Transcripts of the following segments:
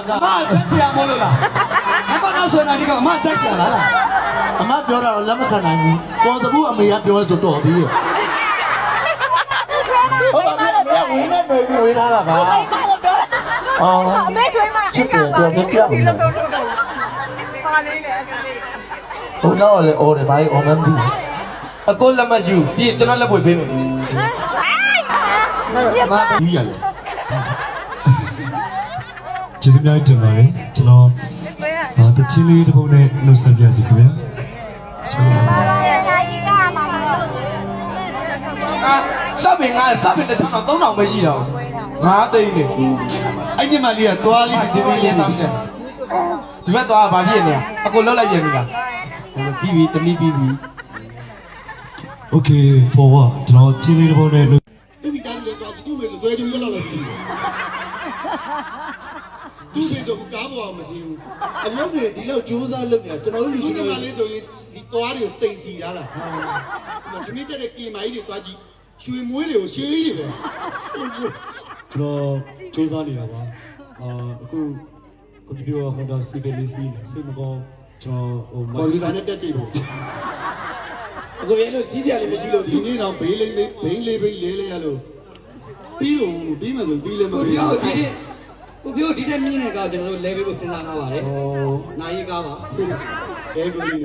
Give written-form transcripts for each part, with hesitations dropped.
ဆက်ရမလို့လားအမနောက်ဆိုနာဒီကအမဆက်ရလားအမပြောတာတော့လက်မခံနိုင်ဘူးပေါ်သဘူးအမေကပြောဆိုတော့သေးရဲ့ဟုတ်ပါပြီအမေကဝင်နေတယ်ဝင်ထားတာပါအော်အမေချွေးမှာချစ်တယ်တော်တော်ပြတယ်ပါလေးလေဟိုတော့လေအော်တယ်ဘာကြီးအော်မမသိအကိုလက်မယူပြီးကျွန်တော်လက်ပွေပေးမယ်အမပြီးရတယ်ကျေးဇူးများတင်ပါတယ်ကျွန်တော်တချင်းလေးတစ်ပုဒ်နဲ့နှုတ်ဆက်ပြစီခင်ဗျာဆောင်းပါစပင်တစ်ထောင်တော့3000ပဲရှိတော့9သိန်းနေအဲ့ဒီမလေးကသွားလေးစီသေးလေးတောင်းတယ်ဒီဘက်သွားဘာဖြစ်နေလဲအကိုလောက်လိုက်ရင်လားပြီးပြီတမီးပြီးပြီ Okay for what ကျွန်တော်ချင်းလေးတစ်ပုဒ်နဲ့သူမိသားစုလည်းသွားကြည့်သူ့မေလွယ်ကြိုးလောက်ပြီးသူစိတ်တော့ကားပေါ်မစီဘူးအလုပ်တွေဒီလောက်ကြိုးစားလုပ်နေတာကျွန်တော်တို့လူရှိနေမှာလေးဆိုရင်ဒီသွားတွေကိုစိတ်စီထားတာဒီနေ့ကျတဲ့ကင်မာကြီးတွေသွားကြည့်ရွှေမွေးတွေကိုရှေးကြီးတွေပဲကျွန်တော်စူးစမ်းနေတာပါအခုကွန်ပျူတာဟိုဒါစီဗီလီစီစိတ်မကောင်းကျွန်တော်ဟိုကွန်ပျူတာနဲ့တက်ကြည့်လို့အခုရဲလို့စီးတယ်လည်းမရှိလို့ဒီနေ့တော့ဘေးလိမ့်လေးဘိန်းလေးဘိန်းလေးလေးရလို့ပြီးဦးပြီးမှဆိုပြီးလည်းမပြီးဘူးကိုပြောဒီတဲ့မြင်းနဲ့ကကျွန်တော်တို့ level ကိုစဉ်းစားထားပါတယ်။ဩ။နိုင်ရေးကားပါ။အဲကိုကြီး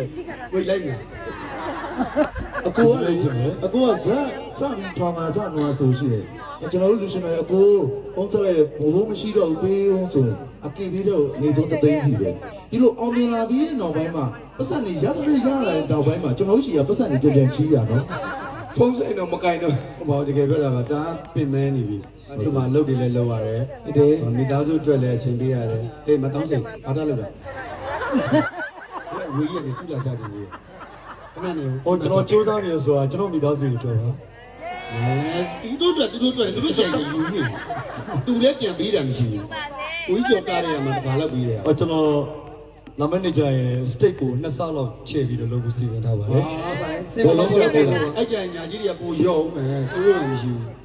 ဝိတ်လိုက်မှာ။အကိုကဇက်စပြီးထောင်မှာစနွားဆိုရှိတယ်။ကျွန်တော်တို့လူရှင်တွေအကိုဖုန်းဆက်လိုက်ဘိုးမရှိတော့ဘူးပေးအောင်ဆိုအကင်ပြီးတော့နေဆုံး3သိန်းစီပဲ။ဒီလိုအောင်မြင်လာပြီးနောက်ပိုင်းမှာပတ်စံနေရတဲ့ရလာတဲ့နောက်ပိုင်းမှာကျွန်တော်တို့ရှိရပတ်စံနေပြန်ချီးရနော်။ဖုန်းဆိုင်တော့မကင်တော့။ဘာတကယ်ပြောတာကတားပင်မဲနေပြီ။ဒီမှာလုပ်တယ်လည်းလုပ်ရတယ်။မိသားစုအတွက်လည်းအချိန်ပေးရတယ်။အေးမတောင်းစိတ်ဘာသာလုပ်တာ။ဝေးရနေစုလာကြတယ်လေ။ခဏနေဟိုကျွန်တော်စူးစမ်းနေရဆိုတာကျွန်တော်မိသားစုတွေအတွက်ပါသူတို့ဆိုင်ကယူနေသူလည်းပြန်ပေးတာမရှိဘူး။ကိုကြီးကျော်ကားတွေကမှတစ်ခါလောက်ပေးတယ်ကျွန်တော်လာမန်နေဂျာရဲ့ state ကို2ဆလောက်ချဲ့ပြီးတော့လုပ်ဖို့စီစဉ်ထားပါတယ်စင်မလို့အဲ့ကြညာကြီးတွေကပိုရောမယ်သူတို့လည်းမရှိဘူး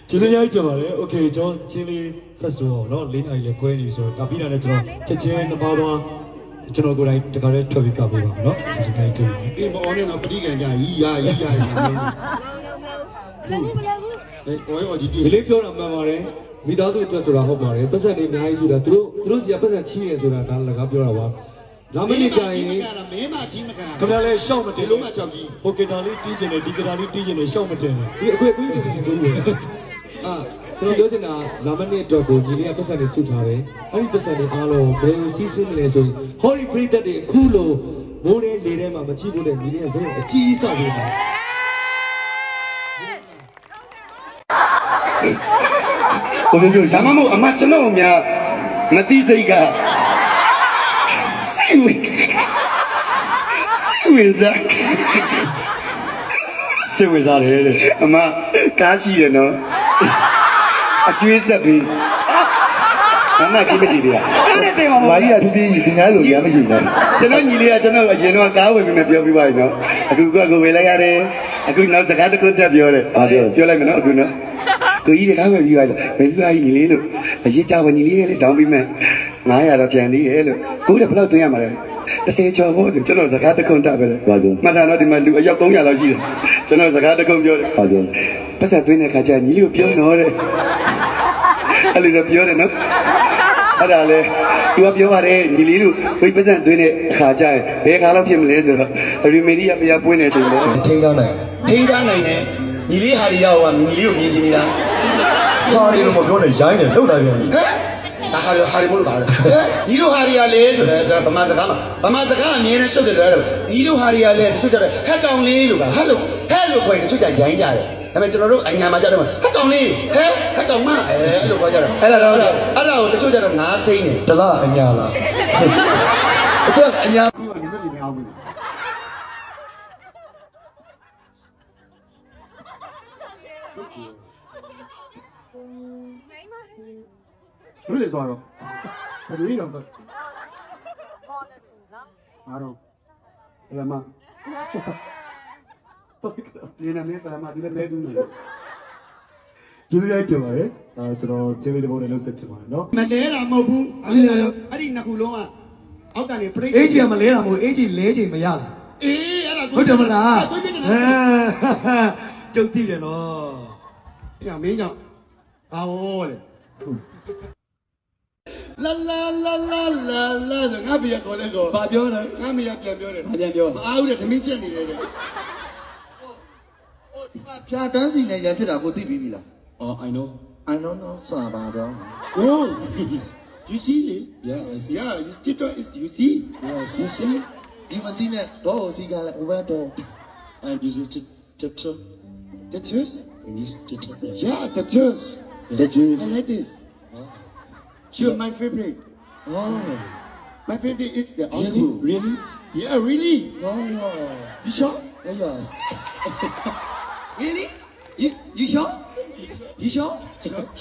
ကျေးဇူးများကြပါတယ်။ Okay ကျွန်တော်ချင်းလေးဆက်ဆိုအောင်เนาะ၄နိုင်လေးခွဲနေဆိုတော့ဒါပြီးတာနဲ့ကျွန်တော်ချက်ချင်းနှစ်ပါးသွားကျွန်တော်ကိုယ်တိုင်တခါလေးထွက်ပြီးကပေးပါမယ်เนาะကျေးဇူးများတင်ပါတယ်ဒီမော်နဲ့တော့ပဋိကံကြရီးရနေတယ်ဒီလေးပြောတာမှန်ပါတယ်မိသားစုအတွက်ဆိုတာဟုတ်ပါတယ်ပတ်စံနေအများကြီးဆိုတာသူတို့စီကပတ်စံချီးနေဆိုတာဒါလည်းငါပြောတာပါလာမင်းကြာရင်မင်းမကြီးမကန်ခင်ဗျားလည်းရှောက်မတင်လုံးမချောက်ကြီးဟိုကီတာလေးတီးချင်တယ်ဒီကီတာလေးတီးချင်တယ်ရှောက်မတင်ဘူးဒီအခွေအစီအစဉ်ကိုကျွန်တော်ပြောချင်တာလာမနေ့အတွက်ကိုညီလေးကပတ်စံတွေစုထားတယ်အဲ့ဒီပတ်စံတွေအားလုံးဘယ်လိုစီးဆင်းမလဲဆိုရင်ဟော်ရီပရိသတ်တွေအခုလိုမိုးတဲ့လေထဲမှာမကြည့်ဖို့တဲ့ညီလေးကစရုပ်အကြီးကြီးဆောက်ပေးတာကိုပြောရမမို့အမကျွန်တော်များမသိစိတ်ကစိတ်ဝင်စားတယ်အမကားရှိတယ်နော်အကျွေးဆက်ပြီးမမကြည့်မကြည့်ဗျာမာရီယာထူးပြီးဒီများလို့ရမရှိဘူးကျွန်တော်ညီလေးကကျွန်တော်အရင်တော့ကားဝင်ပြီးပြောပြီးပါပြီနော်အခုကိုဝယ်လိုက်ရတယ်အခုနောက်စကားတစ်ခုတက်ပြောတယ်ပြောလိုက်မယ်နော်အခုနော်ကိုကြီးတကားပဲပြီးပါလားမပြီးပါဘူးညီလေးလို့အရေးကြပါညီလေးလေးတောင်းပြီးမှ900တော့ပြန်သေးရဲ့လို့ကိုယ်ကဘယ်လောက်သွင်းရမှာလဲ30ကျော်ဖို့ဆိုကျွန်တော်စကားတစ်ခုတက်ပဲလေမှတ်တာတော့ဒီမှာလူအယောက်300လောက်ရှိတယ်ကျွန်တော်စကားတစ်ခုပြောတယ်ပတ်ဆက်သွင်းတဲ့ခါကျညီလေးကိုပြောတော့တယ်အဲ့လိုတော့ပြောတယ်နော်အဲ့ဒါလေသူကပြောပါတယ်ညီလေးတို့ကိုပတ်ဆက်သွင်းတဲ့အခါကျရင်ဘယ်ခါလောက်ဖြစ်မလဲဆိုတော့ရီမေဒီယာပြပွင့်နေချိန်ပေါ့ထိန်းချနိုင်တယ်ညီလေးဟာရီရောက်ကညီလေးကိုမြင်ချင်နေတာဟာရီလို့မပြောနဲ့ရိုင်းတယ်လောက်တာပြန်ပြီဒါဟာရီမို့လို့ပါတယ်ညီတို့ဟာရီကလေဆိုတော့ဗမာစကားအမြဲတမ်းရှုပ်တယ်ဆိုတော့ညီတို့ဟာရီကလေတချို့ကြတယ်ဟက်ကောင်လေးလို့ကဟဲ့လို့ခေါ်ရင်တချို့ကြရိုင်းကြတယ်ဒါပေမဲ့ကျွန်တော်တို့အညာမှာကြတော့ဟက်ကောင်လေးဟက်ကောင်မအဲ့လိုခေါ်ကြတယ်အဲ့ဒါကိုတချို့ကြတော့ငါးစိမ့်နေတလားအညာလားအခုအညာပြီးတော့ဒီလိုမအောင်ဘူးဘယ်လိုလဲဆိုတော့ဘယ်လိုလဲတော့အားတော့အဲ့မှာတော့ဒီနေ့နဲ့ပါမှာဒီလည်းလဲသူနေ ကျေးဇူးတင်ပါတယ်ကျွန်တော်ချင်းလေးတစ်ပုဒ်နဲ့လုပ်ဆက်ချင်ပါတယ်နော် မလဲတာမဟုတ်ဘူး အဲ့ဒါတော့ အဲ့ဒီနှစ်ခုလုံးကအောက်ကနေပြိ အေးကြီးကမလဲတာမဟုတ်အေးကြီးလဲချိန်မရလား အေးအဲ့ဒါ ဟုတ်တယ်မလား ကိုပြနေ ကျုပ်သိတယ်နော် တယ်မင်းကြောင့်ဘာဟောလေလာလာလာလာလာလာငါပြရခေါ်လဲကော ဘာပြောလဲ ငါမရပြန်ပြောတယ် ပြန်ပြော မအားဘူးတဲ့ဓမင်းချက်နေတယ်တဲ့ ဖြာတန်းစီနဲ့ရံဖြစ်တာကိုသိပြီးပြီလား I know I don't know ဆိုတာပါတော့ Oh you see it yeah I see yeah you TikTok is you see yes you see ဒီမစီနဲ့တော့စီကလည်း over တော့ I use it chapter the juice use chapter yeah the juice the you I like this sure my favorite oh my favorite is the really Ongu really yeah really no you sure yes Really? You sure? You sure?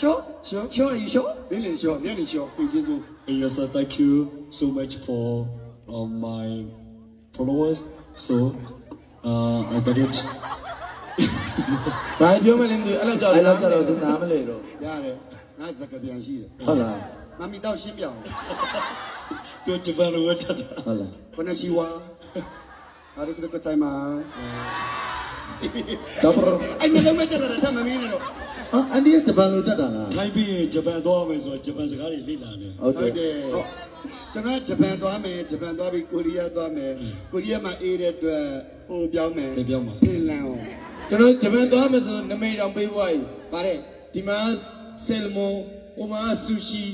Sure? Sure. Sure? You sure? really sure really sure ပြင်ချင်းသူ Yes, thank you so much for my followers. So, I got it. ဘာပြောမလဲမသိဘူးအဲ့လောက်ကြောက် အဲ့ လား လောက်ကတော့သူနားမလဲတော့ ရတယ်ငါစကားပြန်ရှိတယ် ဟုတ်လား မမီတော့ရှင်းပြအောင် To Japan, what? ဟုတ်လား ခဏရှိဝါအားရကတိုင်မှာ တော့ အဲ့မလုံးမဲ့ကြတာထမမင်းနဲ့တော့ အန်ဒီဂျပန်လိုတက်တာလား Maybe Japan, do I so Japan, so I need that. ဟုတ်တယ် ကျွန်တော်ဂျပန်သွားမယ်ဂျပန်သွားပြီးကိုရီးယားသွားမယ်ကိုရီးယားမှာအေးတဲ့အတွက်ဟိုပြောင်းမယ်ဖင်လန်အောင် ကျွန်တော်ဂျပန်သွားမယ်ဆိုတော့နမိတ်တောင်ပေးသွားပြီ ဗါတဲ့ ဒီမှာဆယ်လမွန်ဟိုမှာဆူရှီ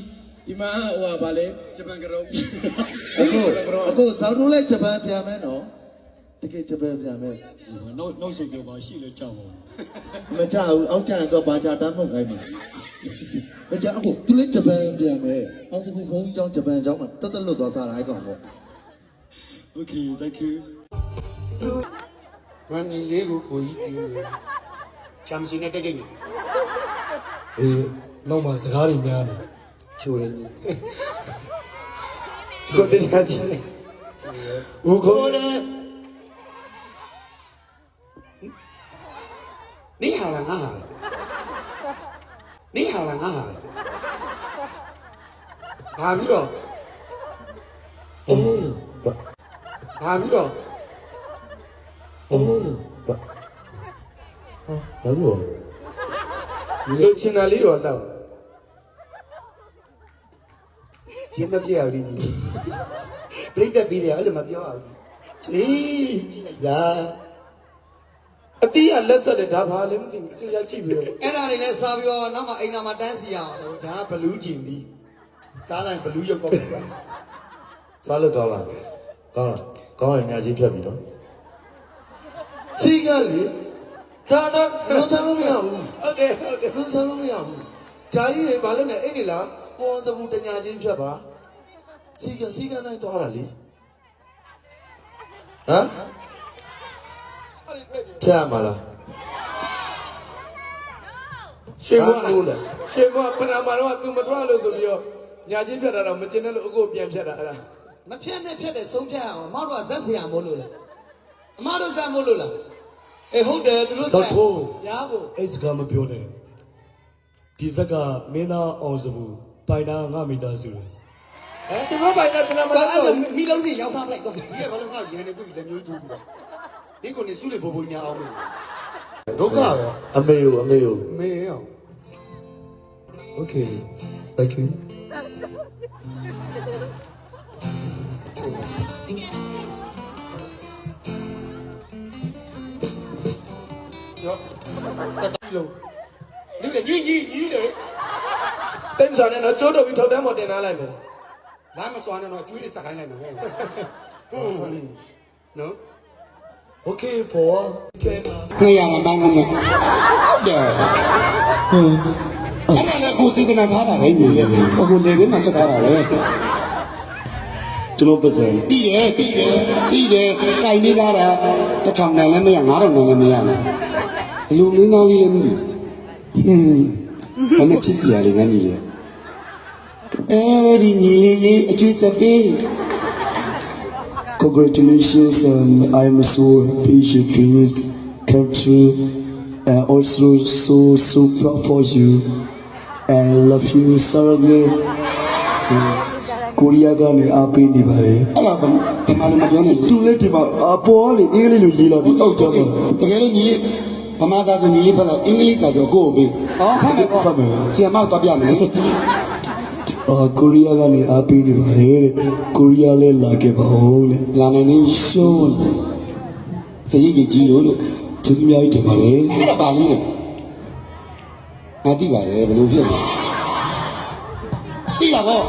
ဒီမှာဟိုပါလေ ဂျပန်ကတော့ အခုဇောက်တိုးလဲဂျပန်ပြန်မယ်နော်တကယ်ဂျပန်ပြန်မယ် No, so good, but she let you. မကြဘူးအောက်ကျရင်တော့ဘာချတမ်းမဟုတ်ခိုင်းဘူးမကြအခုသူလည်းဂျပန်ပြန်မယ်အောင်စကူဘုံကြီးကျောင်းဂျပန်ကျောင်းမှာတက်တက်လွတ်သွားစားတာအဲ့ကောင်ပေါ့ Okay, thank you. ဝမ်းကြီးလေးကိုကြီးပြင်းတယ်ချမ်းစီနဲ့တက်ကြနေ အေးနောက်မှစကားတွေများတယ် ချိုရင်းကြီး ကိုတင်ရချင်းဘူးခေါ် ကိုလည်း你好了，我好了。你好了，我好了。ဘာပြီးတော့အေးဘာပြီးတော့အေးဘာလို့ လူချင်တာလေးတော့တော့ ရှင်းမပြအောင်ဒီကြီးပြိတ္တပြီးတယ်အဲ့လိုမပြောအောင်ဒီကြည့်လိုက်လား အတီးကလက်ဆက်တယ်ဒါဘာလဲမသိဘူးသူရချိပြီးတော့ အဲ့ဒါတွေလည်းစားပြီးတော့နောက်မှအိမ်သာမှာတန်းစီရအောင် ဒါဘလူးကျင်ပြီးစားလိုက်ဘလူးရုပ်ပေါ့ စားလို့ကောင်းလားကောင်းလားကောင်းရင်ညာချင်းဖြတ်ပြီနော်ချီကလေဒါလုံးစားလို့မရဘူး ဟုတ်တယ်ဟုတ်တယ် လုံးစားလို့မရဘူးဂျာကြီးရေဘာလို့လဲအဲ့ဒီလားပေါ်စဘူးတညာချင်းဖြတ်ပါစီကနိုင်သွားတာလေဟမ်ဖြတ်မှာလား ရှင်ဘွား ဟုတ်လား ရှင်ဘွားပနာမာတော့သူမထွက်လို့ဆိုပြီးတော့ညာချင်းဖြတ်တာတော့မကျင်တဲ့လို့အခုပြန်ဖြတ်တာအဲ့ဒါ မဖြတ်နဲ့ဖြတ်တယ်ဆုံးဖြတ်အောင်အမတို့ကဇက်ဆရာမို့လို့လားအမတို့ဇက်မို့လို့လားအေးဟုတ်တယ်သူတို့ဇက်ညာကို အဲ့စကားမပြောနဲ့ဒီဇက်ကမင်းသားအောင်စဘူးပိုင်တာငါမိသားစုတယ် သူတို့ပိုင်တဲ့ကနမ ဒါ လာ အဲ့ တော့ ဒါမိလုံးစီရောက်စားလိုက်တော့ ဒီကဘာလို့ငါရန်နေပြီလက်မျိုးကျူးပြီးတော့ဒီကိုနေစုလေဘိုးဘိုးညာအောင်လို့ဒုက္ခပဲ အမေကို မင်းအောင် Okay thank you ရောတတိလုံးဒီလေကြီးလေ တိမ်စားနဲ့တော့ကျိုးတော့ပြီးထောက်တန်းပေါ်တင်ထားလိုက်မယ် လမ်းမစွာနဲ့တော့ကျွေးလေးစက်ခိုင်းလိုက်မှာဟုတ်နော် Okay for နှစ်ရမှာပန်းကုန်မယ်ဟုတ်တယ်အဲ့ဒါလည်းကိုစီကနာထားတာပဲညီလေးကိုလေထဲမှာစက်ထားတာလေ ကျွန်တော်ပတ်စံ ပြီးတယ်ကြိုင်နေကြတာတစ်ထောင်နိုင်လည်းမရ9000နိုင်လည်းမရဘူးလူမင်းသားကြီးလည်းမသိဘာနဲ့ချစ်စရာလေးငါညီလေးအဲဒီညီလေးအကျွေးဆက်ပေး Congratulations and I'm so happy your dreams come true and also so proud for you and love you so much ကိုရီးယားကနေအားပေးနေပါတယ် အဲ့ဒါဒီမှာလည်းမပြောနဲ့လေ သူလည်းဒီမှာအပေါ်ကနေအင်္ဂလိပ်လိုရေးလာပြီးအောက်ကျတော့ တကယ်လို့ညီလေးဗမာသားဆိုညီလေးဖက်တော့အင်္ဂလိပ်စာပြောကိုယ့်ကိုပေးဟောဖတ်မယ်ပေါ့ ဖတ်မယ် ဆီယမောက်တော့ပြမယ် ကိုရီးယားကနေအားပေးနေပါတယ်တဲ့ကိုရီးယားလည်းလာခဲ့ပါဦးတဲ့ လာနေနေရှုံးစရိတ်ကြီးလို့ ကျေးဇူးများတင်ပါတယ် အဲ့ဒါပါလိမ့်တယ်ငါသိပါတယ်ဘယ်လိုဖြစ်လဲသိလားဗော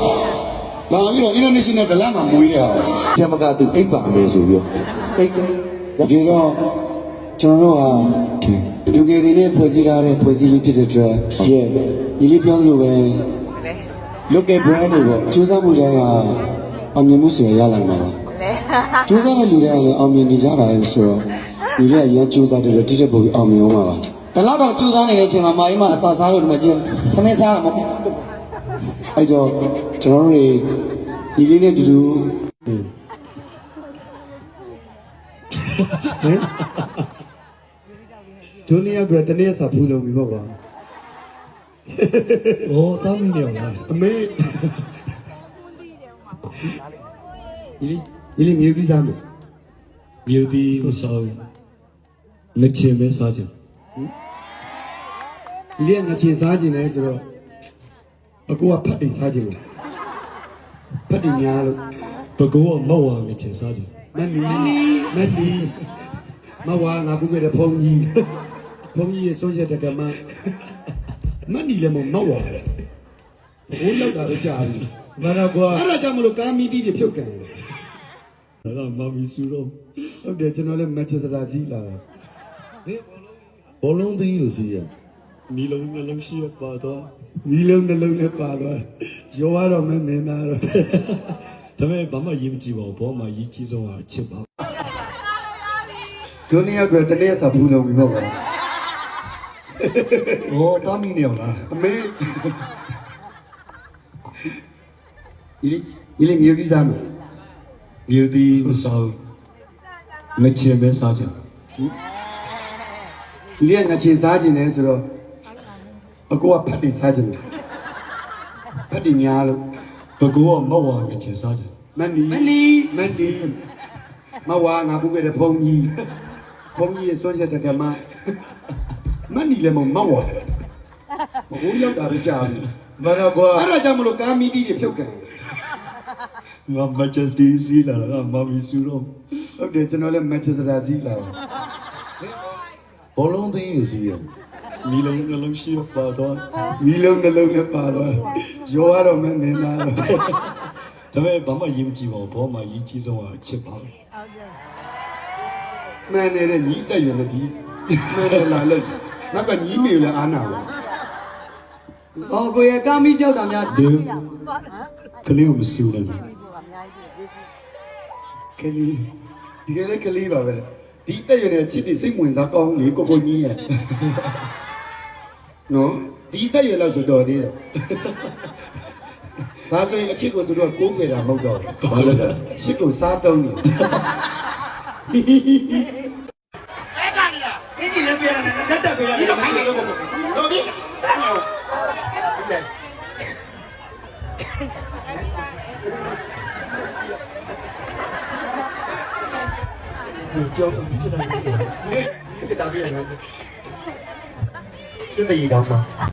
လာပြီးတော့ international ဒလန်မှာမွေးတယ်ဟာပြမကသူအိပ်ပါမယ်ဆိုပြီးတော့အိပ်တယ်ဒါကြောင့်ကျွန်တော်တို့ဟာလူငယ်တွေနဲ့ဖွဲ့စည်းထားတဲ့ဖွဲ့စည်းလေးဖြစ်တဲ့အတွက် Yeah ဒီလေးပြောလို့ပဲ local brand တွေပေါ့ ကျိုးစားမှုတိုင်းကအောင်မြင်မှုဆိုရရလာမှာပါကျိုးစားတဲ့လူတွေကလည်းအောင်မြင်နေကြတာလေဆိုတော့ဒီလေးကရန်ကျိုးစားတဲ့တိကျပုံအောင်မြင်အောင်ပါ ဒီလောက်တော့ကြိုးစားနေတဲ့အချိန်မှာမာကြီးမအစာစားလို့ဒီမှာကျင်းခမင်းစားတာမဟုတ် အဲ့တော့ကျွန်တော်တို့ဒီလေးနဲ့တူတူဒုနီယာကတနေ့စာဖူးလို့ပြီပေါ့ကွာ ဩတောင်းနေရလား အမေဒီလေးမြေကြီးစားမယ် မြို့ဒီမဆောင်ငချင်မဲစားချင် ဒီလေးကငချင်စားခြင်းလဲဆိုတော့အကူကဖတ်တိတ်စားခြင်းလို့ဖတ်တိတ်ညာလို့ ဘကောမောက်ဝါငချင်စားချင် မနီမဝါငါပုခဲ့တဲ့ဖုန်းကြီးရဲ့ဆုံးချက်တကမမနီလည်းမဝါဘိုးလောက်တာပဲကြာပြီ မနာကွာ အဲ့ဒါကြောင့်မလို့ကာမီတီတွေဖြုတ်ကန်တယ် ဒါကမမီဆူတော့ ဟုတ်တယ်ကျွန်တော်လည်းမက်ချစတာစီးလာတာ ဘောလုံးသိန်းကိုစီးရမီလုံးနှလုံးရှိရပါတော့ မီးလုံးနှလုံးနဲ့ပါသွားရောရတော့မင်းသားတော့ ဒါပေမဲ့ဘာမှရေးမကြည့်ပါဘူးဘောမှာရေးကြည့်ဆုံးကချစ်ပါ ဒုနီယာကတနေ့စာဖူးလို့ပြီပေါ့ကွာ ဩတောင်းနေရလား အမေဒီလေးမြေကြီးစားမယ် မြို့ဒီမဆောင်ငချင်မဲစားချင် ဒီလေးကငချင်စားခြင်းလဲဆိုတော့အကူကဖတ်တိတ်စားခြင်းလို့ဖတ်တိတ်ညာလို့ ဘကောမောက်ဝါငချင်စားချင် မနီမဝါငါပုခဲ့တဲ့ဖုန်းကြီးရဲ့စွန့်ချက်တကမမနီလည်းမဝါဘိုးလောက်တာပဲကြာပြီ မနာကွာ အဲ့ဒါကြောင့်မလို့ကာမီတီတွေဖြုတ်ကန် ငါမချစတီစီးလာတာမမီဆူတော့ ဟုတ်တယ်ကျွန်တော်လည်းမက်ချစတာစီးလာတာ ဘောလုံးသိန်းကိုစီးရမီလုံးနှလုံးရှိရပါတော့ မီးလုံးနှလုံးနဲ့ပါသွားရောရတော့မင်းသားတော့ ဒါပေမဲ့ဘာမှရေးမကြည့်ပါဘူးဘောမှာရေးကြည့်ဆုံးကချစ်ပါ မှန်နေတဲ့ညီတက်ရတဲ့ဒီမှန်တယ်လာလို့နောက်ကညီမေလည်းအားနာဘူး ။အော်ကိုရကာမီပြောက်တာများ ဒီကလေးကိုမဆူနိုင်ဘူး ကလေးဒီကလေးကလေးပါပဲဒီတက်ရတဲ့ချစ်တွေစိတ်ဝင်စားကောင်းလေကိုညီရဲ့နော်ဒီတက်ရလောက်ဆိုတော့သေးတယ်ဒါဆိုရင်အချစ်ကိုသူတို့ကကိုးကွယ်တာမဟုတ်တော့ဘာလဲချစ်ကိုစားတုံးနေ ကြောက်ချစ်တယ် 这个一张吗？